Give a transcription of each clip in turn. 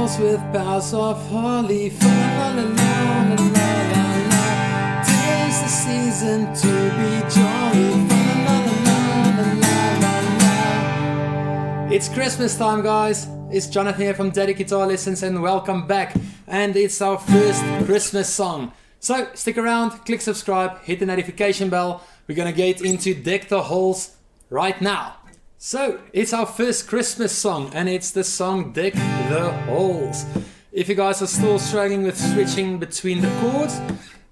halls with boughs of holly. Fa la la la la la la la. 'Tis the season to be jolly. Fa la la la la la la la. It's Christmas time, guys. It's Jonathan here from Daddy Guitar Lessons, and welcome back. And it's our first Christmas song. So stick around, click subscribe, hit the notification bell. We're gonna get into Deck the Halls right now. So it's our first Christmas song, and it's the song Deck the Halls. If you guys are still struggling with switching between the chords,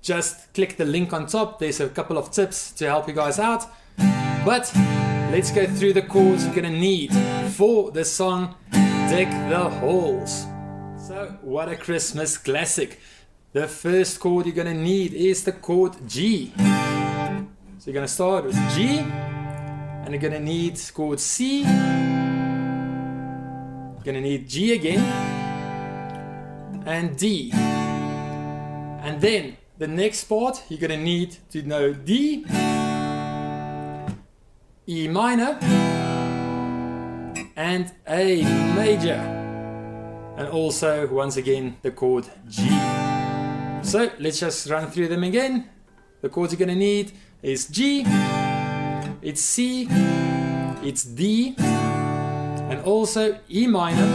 just click the link on top. There's a couple of tips to help you guys out. But let's go through the chords you're gonna need for the song Deck the Halls. So what a Christmas classic. The first chord you're gonna need is the chord G. So you're gonna start with G, and you're gonna need chord C. You're gonna need G again, and D. And then the next part you're gonna need to know D, E minor, and A major. And also, once again, the chord G. So let's just run through them again. The chords you're gonna need is G, it's C, it's D, and also E minor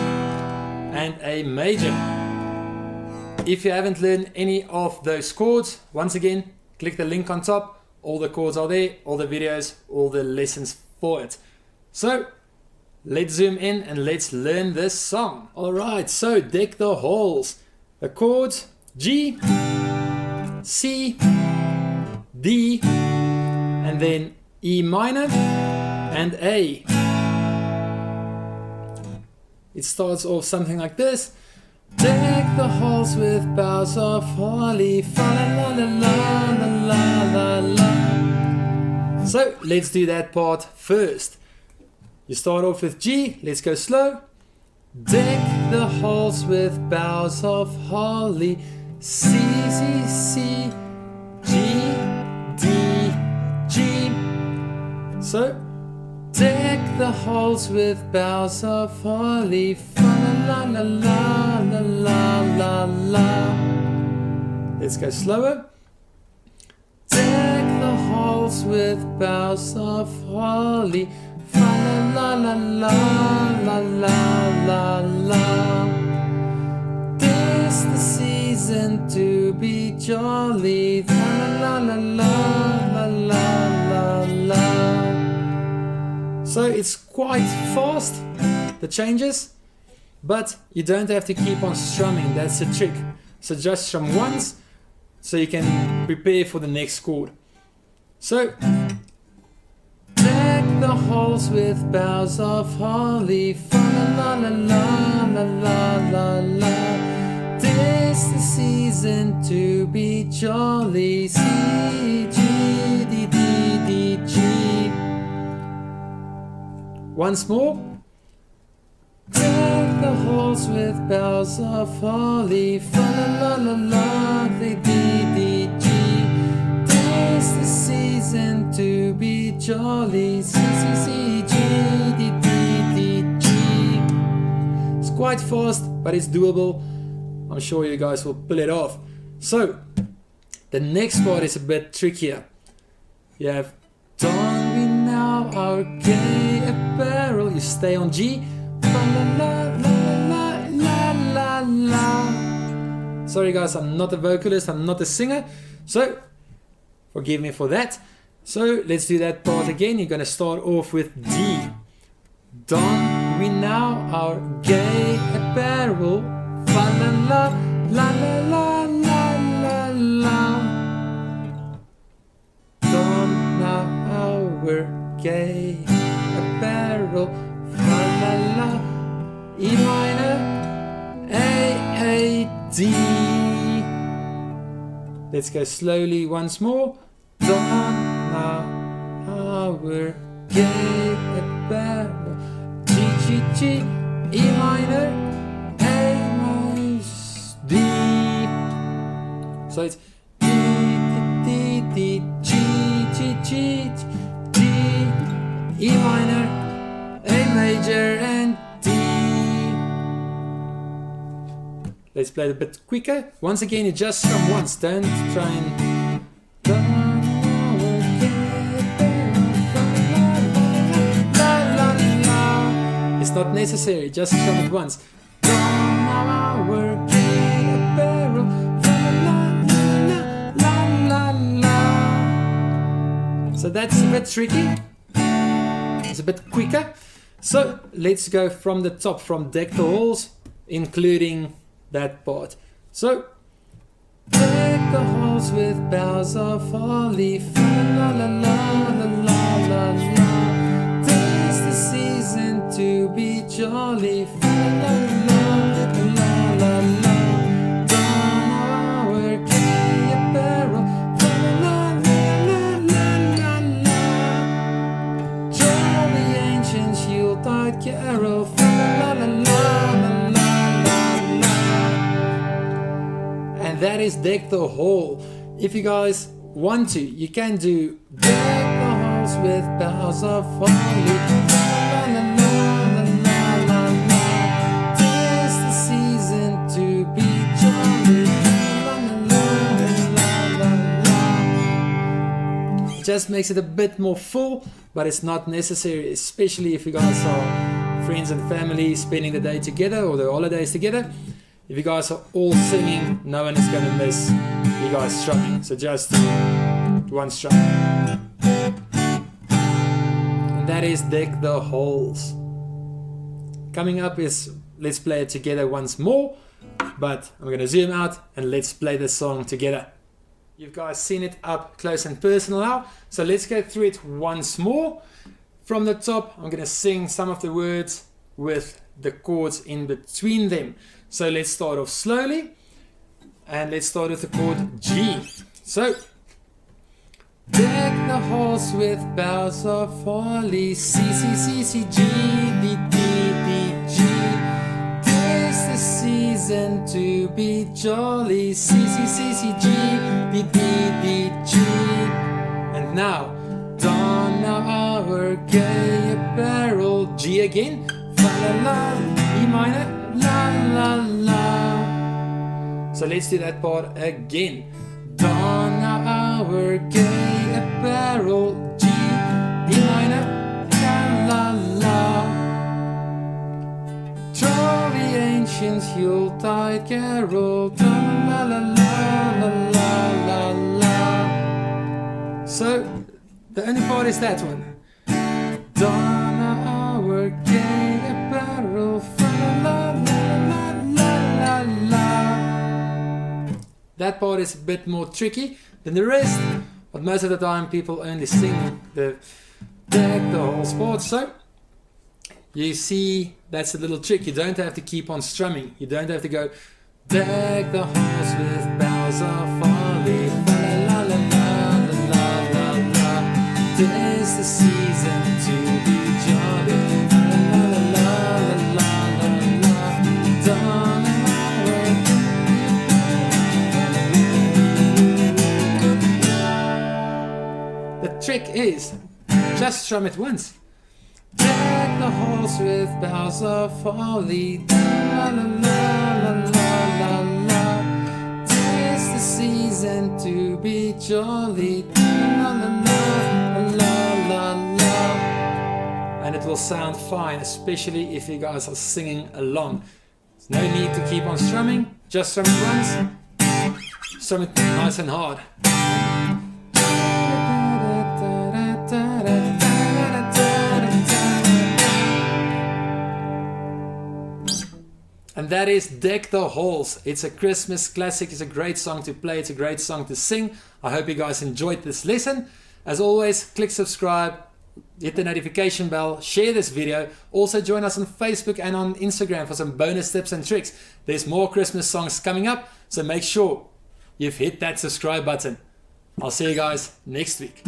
and A major. If you haven't learned any of those chords, once again, click the link on top. All the chords are there, all the videos, all the lessons for it. So let's zoom in and let's learn this song. Alright, so Deck the Halls. The chords G, C, D, and then E minor and A. It starts off something like this. Deck the halls with boughs of holly. Fa la la la la la la la. So let's do that part first. You start off with G, let's go slow. Deck the halls with boughs of holly. C, C, C, G, D, G. So, deck the halls with boughs of holly. Fa la la la la la la la. Let's go slower. Deck the halls with boughs of holly. Fa la la la la la la la. Tis the season to be jolly. La la la la la la la. So it's quite fast, the changes, but you don't have to keep on strumming. That's the trick. So just strum once, so you can prepare for the next chord. So deck the halls with boughs of holly. Fa la la la la la la la. 'Tis the season to be jolly. C, G, D, D, D, G. Once more. Deck the halls with boughs of holly. Fa la la la la, D, D, G. 'Tis the season to be jolly. C, C, C, G, D, D, D, G. It's quite fast, but it's doable. I'm sure you guys will pull it off. So, the next part is a bit trickier. You have Don we now our gay apparel. You stay on G. La la la la la la la. Sorry guys, I'm not a vocalist, I'm not a singer. So, forgive me for that. So, let's do that part again. You're gonna start off with D. Don we now our gay apparel. Fa la la la la la la la. Don now our gay apparel. Fa la la. E minor, A, D. Let's go slowly once more. Don now our gay apparel. G, G, G, E minor, D. So it's D, D, D, D, G, G, G, D, E minor, A major, and D. let's play it a bit quicker. Once again, you just strum once, don't try and... It's not necessary, just strum it once. So that's a bit tricky. It's a bit quicker. So let's go from the top, from Deck the Halls, including that part. So deck the halls with boughs of holly, la la la la la la la. 'Tis the season to be jolly, la la la la la la. Don our gay apparel, la la la la la la. Jolly ancient Yuletide carol, la la la la la. That is Deck the Hall. If you guys want to, you can do Deck the Halls with boughs of holly. La la la la la la. 'Tis the season to be jolly. La la la la la. It just makes it a bit more full, but it's not necessary, especially if you guys are friends and family spending the day together or the holidays together. If you guys are all singing, no one is going to miss you guys strumming. So just one strum. And that is Deck the Halls. Coming up is, let's play it together once more. But I'm going to zoom out and let's play the song together. You've guys seen it up close and personal now. So let's go through it once more. From the top, I'm going to sing some of the words with the chords in between them. So let's start off slowly, and let's start with the chord G. So, deck the halls with boughs of holly, C, C, C, C, G, D, D, D, G. 'Tis the season to be jolly, C, C, C, C, G, D, D, D, G. And now, don our gay apparel, G again, fa la la, E minor, la la la. So let's do that part again. Don our gay apparel, G, E minor, la la la. Jolly ancient Yuletide carol, don la la la la la la la. So the only part is that one. Don our gay apparel, la la la la. That part is a bit more tricky than the rest, but most of the time people only sing the Deck the Halls part. So you see, that's a little trick. You don't have to keep on strumming. You don't have to go deck the halls with boughs of holly, la la la la la la la. 'Tis the season to be jolly, la la la la la la la. Don our... The trick is just strum it once. Deck the halls with boughs of holly, la la la la la la. 'Tis the season to be jolly, la la la la la la. And it will sound fine, especially if you guys are singing along. There's no need to keep on strumming, just strum it once. Strum it nice and hard. And that is Deck the Halls. It's a Christmas classic. It's a great song to play. It's a great song to sing. I hope you guys enjoyed this lesson. As always, click subscribe, hit the notification bell, share this video. Also join us on Facebook and on Instagram for some bonus tips and tricks. There's more Christmas songs coming up, so make sure you've hit that subscribe button. I'll see you guys next week.